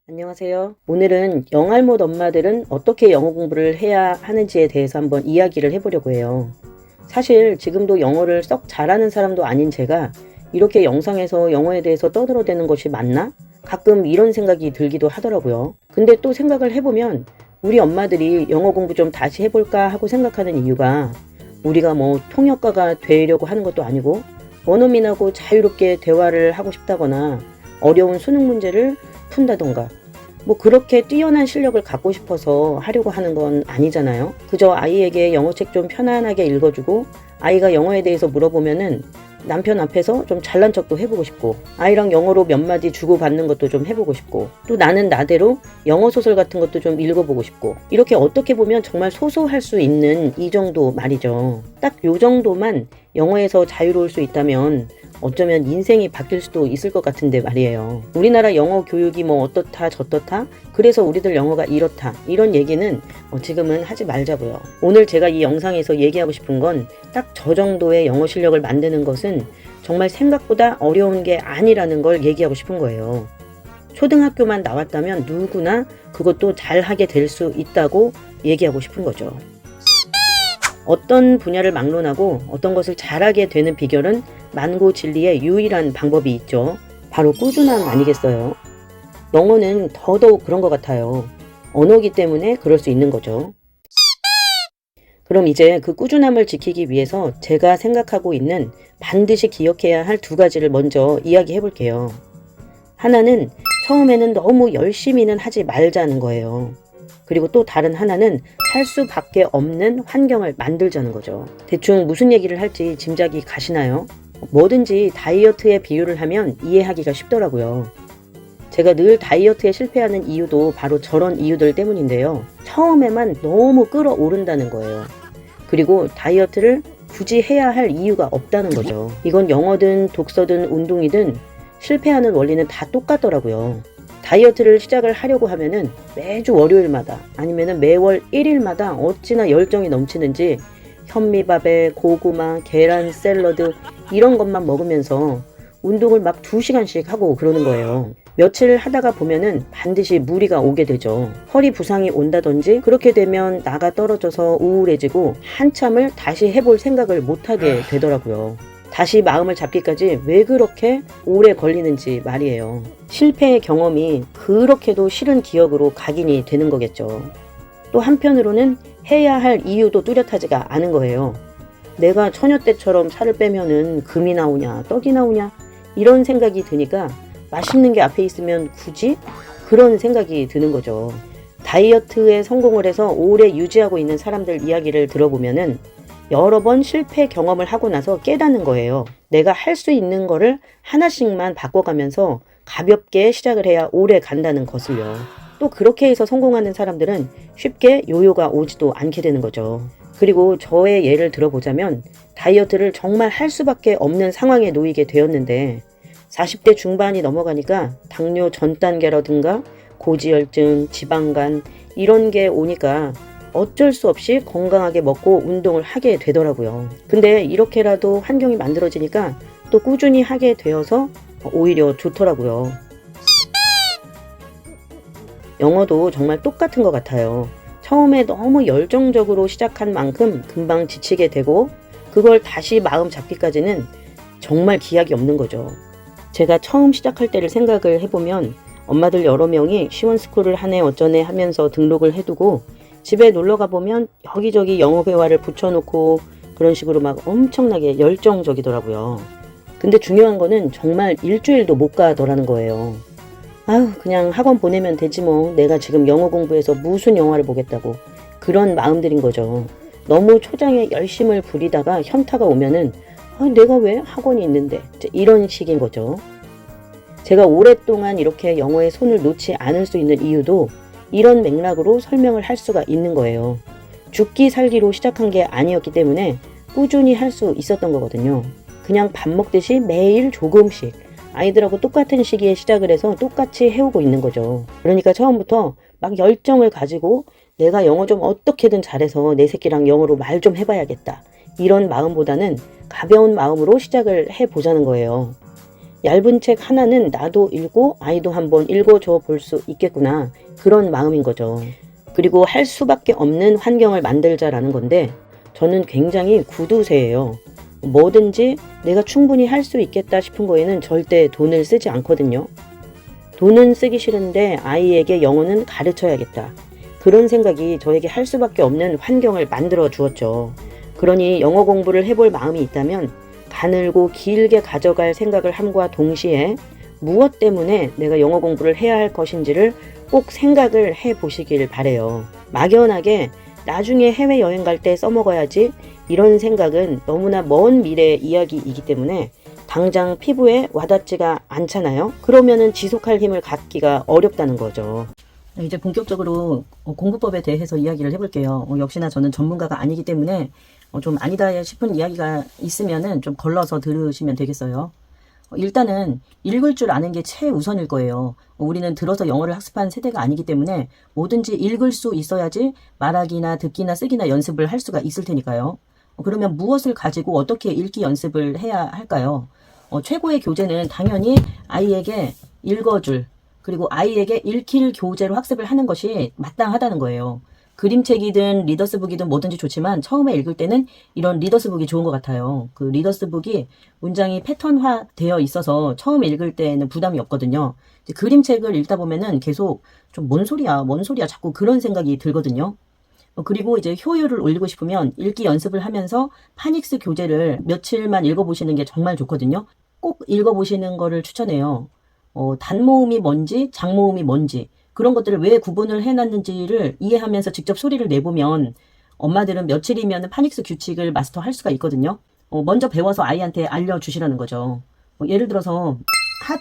안녕하세요. 오늘은 영알못 엄마들은 어떻게 영어 공부를 해야 하는지에 대해서 한번 이야기를 해보려고 해요. 사실 지금도 영어를 썩 잘하는 사람도 아닌 제가 이렇게 영상에서 영어에 대해서 떠들어대는 것이 맞나? 가끔 이런 생각이 들기도 하더라고요. 근데 또 생각을 해보면 우리 엄마들이 영어 공부 좀 다시 해볼까 하고 생각하는 이유가 우리가 뭐 통역가가 되려고 하는 것도 아니고 원어민하고 자유롭게 대화를 하고 싶다거나 어려운 수능 문제를 푼다던가 뭐 그렇게 뛰어난 실력을 갖고 싶어서 하려고 하는 건 아니잖아요. 그저 아이에게 영어책 좀 편안하게 읽어주고 아이가 영어에 대해서 물어보면은 남편 앞에서 좀 잘난 척도 해보고 싶고 아이랑 영어로 몇 마디 주고받는 것도 좀 해보고 싶고 또 나는 나대로 영어 소설 같은 것도 좀 읽어보고 싶고 이렇게 어떻게 보면 정말 소소할 수 있는 이 정도 말이죠. 딱 요 정도만 영어에서 자유로울 수 있다면 어쩌면 인생이 바뀔 수도 있을 것 같은데 말이에요. 우리나라 영어 교육이 뭐 어떻다 저떻다 그래서 우리들 영어가 이렇다 이런 얘기는 지금은 하지 말자고요. 오늘 제가 이 영상에서 얘기하고 싶은 건 딱 저 정도의 영어 실력을 만드는 것은 정말 생각보다 어려운 게 아니라는 걸 얘기하고 싶은 거예요. 초등학교만 나왔다면 누구나 그것도 잘하게 될 수 있다고 얘기하고 싶은 거죠. 어떤 분야를 막론하고 어떤 것을 잘하게 되는 비결은 만고진리의 유일한 방법이 있죠. 바로 꾸준함 아니겠어요? 영어는 더더욱 그런 것 같아요. 언어기 때문에 그럴 수 있는 거죠. 그럼 이제 그 꾸준함을 지키기 위해서 제가 생각하고 있는 반드시 기억해야 할 두 가지를 먼저 이야기해 볼게요. 하나는 처음에는 너무 열심히는 하지 말자는 거예요. 그리고 또 다른 하나는 할 수밖에 없는 환경을 만들자는 거죠. 대충 무슨 얘기를 할지 짐작이 가시나요? 뭐든지 다이어트에 비유를 하면 이해하기가 쉽더라고요. 제가 늘 다이어트에 실패하는 이유도 바로 저런 이유들 때문인데요. 처음에만 너무 끌어오른다는 거예요. 그리고 다이어트를 굳이 해야 할 이유가 없다는 거죠. 이건 영어든 독서든 운동이든 실패하는 원리는 다 똑같더라고요. 다이어트를 시작을 하려고 하면은 매주 월요일마다 아니면은 매월 1일마다 어찌나 열정이 넘치는지 현미밥에 고구마, 계란 샐러드 이런 것만 먹으면서 운동을 막 2시간씩 하고 그러는 거예요. 며칠 하다가 보면은 반드시 무리가 오게 되죠. 허리 부상이 온다든지 그렇게 되면 나가 떨어져서 우울해지고 한참을 다시 해볼 생각을 못하게 되더라고요. 다시 마음을 잡기까지 왜 그렇게 오래 걸리는지 말이에요. 실패의 경험이 그렇게도 싫은 기억으로 각인이 되는 거겠죠. 또 한편으로는 해야 할 이유도 뚜렷하지가 않은 거예요. 내가 처녀 때처럼 살을 빼면은 금이 나오냐 떡이 나오냐 이런 생각이 드니까 맛있는 게 앞에 있으면 굳이 그런 생각이 드는 거죠. 다이어트에 성공을 해서 오래 유지하고 있는 사람들 이야기를 들어보면은 여러 번 실패 경험을 하고 나서 깨닫는 거예요. 내가 할 수 있는 거를 하나씩만 바꿔가면서 가볍게 시작을 해야 오래 간다는 것을요. 또 그렇게 해서 성공하는 사람들은 쉽게 요요가 오지도 않게 되는 거죠. 그리고 저의 예를 들어보자면 다이어트를 정말 할 수밖에 없는 상황에 놓이게 되었는데 40대 중반이 넘어가니까 당뇨 전 단계라든가 고지혈증, 지방간 이런 게 오니까 어쩔 수 없이 건강하게 먹고 운동을 하게 되더라고요. 근데 이렇게라도 환경이 만들어지니까 또 꾸준히 하게 되어서 오히려 좋더라고요. 영어도 정말 똑같은 것 같아요. 처음에 너무 열정적으로 시작한 만큼 금방 지치게 되고 그걸 다시 마음 잡기까지는 정말 기약이 없는 거죠. 제가 처음 시작할 때를 생각을 해보면 엄마들 여러 명이 시원스쿨을 하네 어쩌네 하면서 등록을 해두고 집에 놀러 가보면 여기저기 영어 회화를 붙여놓고 그런 식으로 막 엄청나게 열정적이더라고요. 근데 중요한 거는 정말 일주일도 못 가더라는 거예요. 아유 그냥 학원 보내면 되지 뭐 내가 지금 영어 공부해서 무슨 영화를 보겠다고 그런 마음들인 거죠. 너무 초장에 열심을 부리다가 현타가 오면은 내가 왜 학원이 있는데 이런 식인 거죠. 제가 오랫동안 이렇게 영어에 손을 놓지 않을 수 있는 이유도 이런 맥락으로 설명을 할 수가 있는 거예요. 죽기 살기로 시작한 게 아니었기 때문에 꾸준히 할 수 있었던 거거든요. 그냥 밥 먹듯이 매일 조금씩 아이들하고 똑같은 시기에 시작을 해서 똑같이 해오고 있는 거죠. 그러니까 처음부터 막 열정을 가지고 내가 영어 좀 어떻게든 잘해서 내 새끼랑 영어로 말 좀 해봐야겠다. 이런 마음보다는 가벼운 마음으로 시작을 해보자는 거예요. 얇은 책 하나는 나도 읽고 아이도 한번 읽어줘 볼 수 있겠구나. 그런 마음인 거죠. 그리고 할 수밖에 없는 환경을 만들자라는 건데 저는 굉장히 구두쇠예요. 뭐든지 내가 충분히 할 수 있겠다 싶은 거에는 절대 돈을 쓰지 않거든요. 돈은 쓰기 싫은데 아이에게 영어는 가르쳐야겠다. 그런 생각이 저에게 할 수밖에 없는 환경을 만들어 주었죠. 그러니 영어 공부를 해볼 마음이 있다면 가늘고 길게 가져갈 생각을 함과 동시에 무엇 때문에 내가 영어 공부를 해야 할 것인지를 꼭 생각을 해 보시길 바래요. 막연하게 나중에 해외여행 갈 때 써먹어야지 이런 생각은 너무나 먼 미래의 이야기이기 때문에 당장 피부에 와닿지가 않잖아요. 그러면은 지속할 힘을 갖기가 어렵다는 거죠. 이제 본격적으로 공부법에 대해서 이야기를 해볼게요. 역시나 저는 전문가가 아니기 때문에 좀 아니다 싶은 이야기가 있으면은 좀 걸러서 들으시면 되겠어요. 일단은 읽을 줄 아는 게 최우선일 거예요. 우리는 들어서 영어를 학습한 세대가 아니기 때문에 뭐든지 읽을 수 있어야지 말하기나 듣기나 쓰기나 연습을 할 수가 있을 테니까요. 그러면 무엇을 가지고 어떻게 읽기 연습을 해야 할까요? 최고의 교재는 당연히 아이에게 읽어줄, 그리고 아이에게 읽힐 교재로 학습을 하는 것이 마땅하다는 거예요. 그림책이든 리더스북이든 뭐든지 좋지만 처음에 읽을 때는 이런 리더스북이 좋은 것 같아요. 그 리더스북이 문장이 패턴화 되어 있어서 처음 읽을 때는 부담이 없거든요. 그림책을 읽다 보면은 계속 좀 뭔 소리야 자꾸 그런 생각이 들거든요. 그리고 이제 효율을 올리고 싶으면 읽기 연습을 하면서 파닉스 교재를 며칠만 읽어보시는 게 정말 좋거든요. 꼭 읽어보시는 거를 추천해요. 단모음이 뭔지 장모음이 뭔지 그런 것들을 왜 구분을 해놨는지를 이해하면서 직접 소리를 내보면 엄마들은 며칠이면 파닉스 규칙을 마스터할 수가 있거든요. 먼저 배워서 아이한테 알려주시라는 거죠. 예를 들어서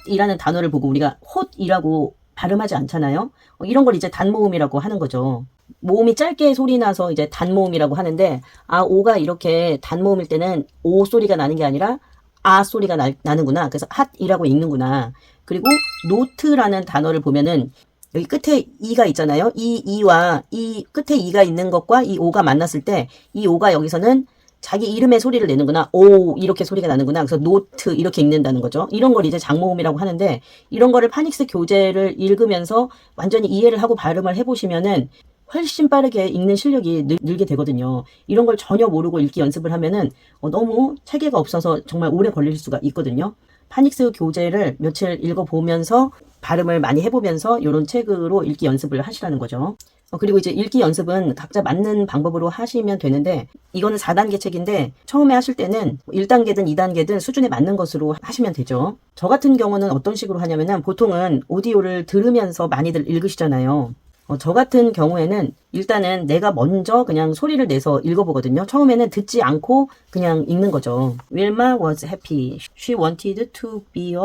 핫이라는 단어를 보고 우리가 홑이라고 발음하지 않잖아요. 이런 걸 이제 단모음이라고 하는 거죠. 모음이 짧게 소리 나서 이제 단모음이라고 하는데 오가 이렇게 단모음일 때는 오 소리가 나는 게 아니라 아 소리가 나는구나. 그래서 핫이라고 읽는구나. 그리고 노트라는 단어를 보면은 여기 끝에 이가 있잖아요. 이와 이 끝에 이가 있는 것과 이 오가 만났을 때 이 오가 여기서는 자기 이름의 소리를 내는구나. 오 이렇게 소리가 나는구나. 그래서 노트 이렇게 읽는다는 거죠. 이런 걸 이제 장모음이라고 하는데 이런 거를 파닉스 교재를 읽으면서 완전히 이해를 하고 발음을 해보시면은 훨씬 빠르게 읽는 실력이 늘게 되거든요. 이런 걸 전혀 모르고 읽기 연습을 하면은 너무 체계가 없어서 정말 오래 걸릴 수가 있거든요. 파닉스 교재를 며칠 읽어보면서 발음을 많이 해보면서 이런 책으로 읽기 연습을 하시라는 거죠. 그리고 이제 읽기 연습은 각자 맞는 방법으로 하시면 되는데 이거는 4단계 책인데 처음에 하실 때는 1단계든 2단계든 수준에 맞는 것으로 하시면 되죠. 저 같은 경우는 어떤 식으로 하냐면은 보통은 오디오를 들으면서 많이들 읽으시잖아요. 저 같은 경우에는 일단은 내가 먼저 그냥 소리를 내서 읽어보거든요. 처음에는 듣지 않고 그냥 읽는 거죠. Wilma was happy. She wanted to be a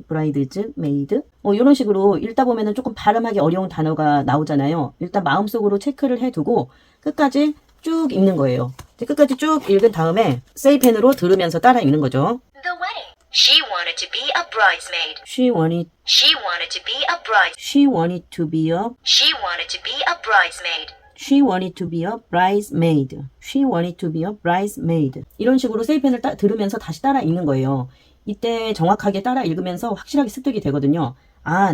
bridesmaid. 이런 식으로 읽다 보면은 조금 발음하기 어려운 단어가 나오잖아요. 일단 마음속으로 체크를 해두고 끝까지 쭉 읽는 거예요. 끝까지 쭉 읽은 다음에 세이펜으로 들으면서 따라 읽는 거죠. The wedding. She wanted to be a bridesmaid. She wanted to be a bride. She wanted to be a She wanted to be a bridesmaid. She wanted to be a bridesmaid. She wanted to be a bridesmaid. 이런 식으로 세이펜을 들으면서 다시 따라 읽는 거예요. 이때 정확하게 따라 읽으면서 확실하게 습득이 되거든요.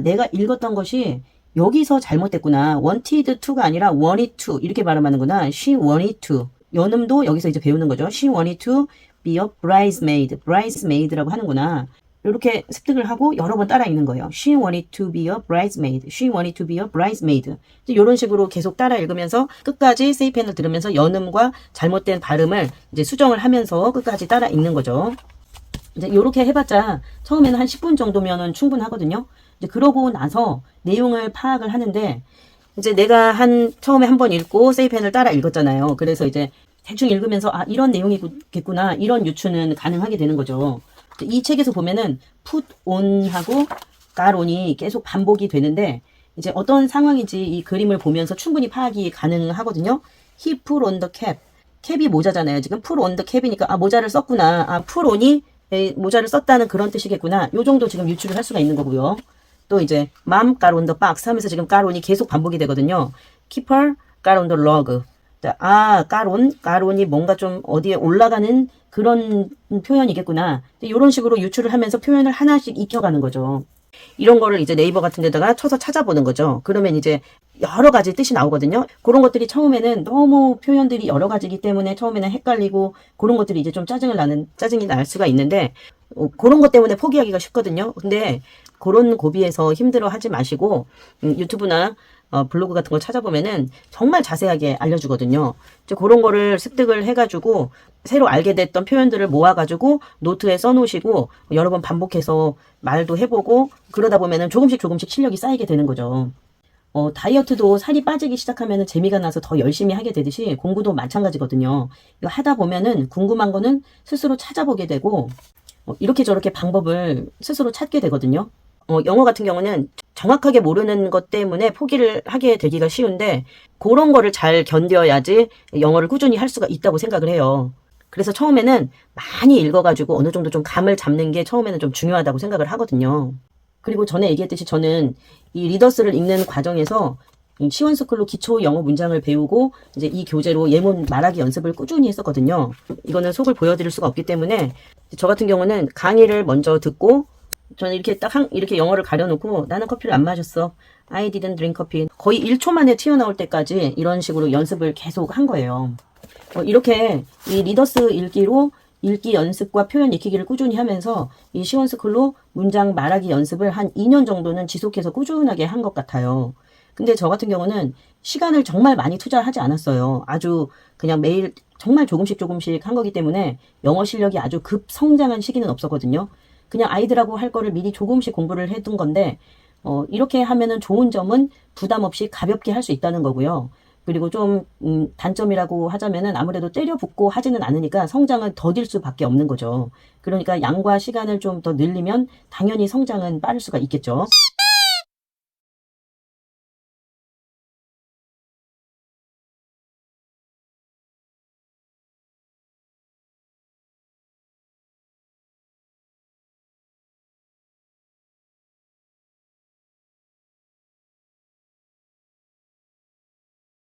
내가 읽었던 것이 여기서 잘못됐구나. wanted to가 아니라 wanted to 이렇게 발음하는구나. She wanted to. 연음도 여기서 이제 배우는 거죠. She wanted to be a bridesmaid라고 하는구나. 이렇게 습득을 하고 여러 번 따라 읽는 거예요. She wanted to be a bridesmaid. She wanted to be a bridesmaid. 이런 식으로 계속 따라 읽으면서 끝까지 세이펜을 들으면서 연음과 잘못된 발음을 이제 수정을 하면서 끝까지 따라 읽는 거죠. 이제 이렇게 해봤자 처음에는 한 10분 정도면은 충분하거든요. 이제 그러고 나서 내용을 파악을 하는데 이제 내가 처음에 한 번 읽고 세이펜을 따라 읽었잖아요. 그래서 이제 대충 읽으면서 이런 내용이겠구나. 이런 유추는 가능하게 되는 거죠. 이 책에서 보면은 put on하고 got on이 계속 반복이 되는데 이제 어떤 상황인지 이 그림을 보면서 충분히 파악이 가능하거든요. He put on the cap. 캡이 모자잖아요. 지금 put on the cap이니까 모자를 썼구나. put on이 모자를 썼다는 그런 뜻이겠구나. 요 정도 지금 유추를 할 수가 있는 거고요. 또 이제 mom got on the box 하면서 지금 got on이 계속 반복이 되거든요. Keeper got on the log. 까론이 뭔가 좀 어디에 올라가는 그런 표현이겠구나. 이런 식으로 유추를 하면서 표현을 하나씩 익혀가는 거죠. 이런 거를 이제 네이버 같은 데다가 쳐서 찾아보는 거죠. 그러면 이제 여러 가지 뜻이 나오거든요. 그런 것들이 처음에는 너무 표현들이 여러 가지이기 때문에 처음에는 헷갈리고 그런 것들이 이제 좀 짜증이 날 수가 있는데 그런 것 때문에 포기하기가 쉽거든요. 근데 그런 고비에서 힘들어 하지 마시고 유튜브나 블로그 같은 거 찾아보면은 정말 자세하게 알려주거든요. 이제 그런 거를 습득을 해가지고 새로 알게 됐던 표현들을 모아가지고 노트에 써놓으시고 여러 번 반복해서 말도 해보고 그러다 보면은 조금씩 실력이 쌓이게 되는 거죠. 다이어트도 살이 빠지기 시작하면은 재미가 나서 더 열심히 하게 되듯이 공부도 마찬가지거든요. 이거 하다 보면은 궁금한 거는 스스로 찾아보게 되고 이렇게 저렇게 방법을 스스로 찾게 되거든요. 영어 같은 경우는 정확하게 모르는 것 때문에 포기를 하게 되기가 쉬운데 그런 거를 잘 견뎌야지 영어를 꾸준히 할 수가 있다고 생각을 해요. 그래서 처음에는 많이 읽어가지고 어느 정도 좀 감을 잡는 게 처음에는 좀 중요하다고 생각을 하거든요. 그리고 전에 얘기했듯이 저는 이 리더스를 읽는 과정에서 시원스쿨로 기초 영어 문장을 배우고 이제 이 교재로 예문 말하기 연습을 꾸준히 했었거든요. 이거는 속을 보여드릴 수가 없기 때문에 저 같은 경우는 강의를 먼저 듣고 저는 이렇게 이렇게 영어를 가려놓고 나는 커피를 안 마셨어. I didn't drink coffee. 거의 1초 만에 튀어나올 때까지 이런 식으로 연습을 계속 한 거예요. 이렇게 이 리더스 읽기로 읽기 연습과 표현 익히기를 꾸준히 하면서 이 시원스쿨로 문장 말하기 연습을 한 2년 정도는 지속해서 꾸준하게 한 것 같아요. 근데 저 같은 경우는 시간을 정말 많이 투자하지 않았어요. 아주 그냥 매일 정말 조금씩 한 거기 때문에 영어 실력이 아주 급성장한 시기는 없었거든요. 그냥 아이들하고 할 거를 미리 조금씩 공부를 해둔 건데 이렇게 하면은 좋은 점은 부담 없이 가볍게 할 수 있다는 거고요. 그리고 좀 단점이라고 하자면은 아무래도 때려 붓고 하지는 않으니까 성장은 더딜 수밖에 없는 거죠. 그러니까 양과 시간을 좀 더 늘리면 당연히 성장은 빠를 수가 있겠죠.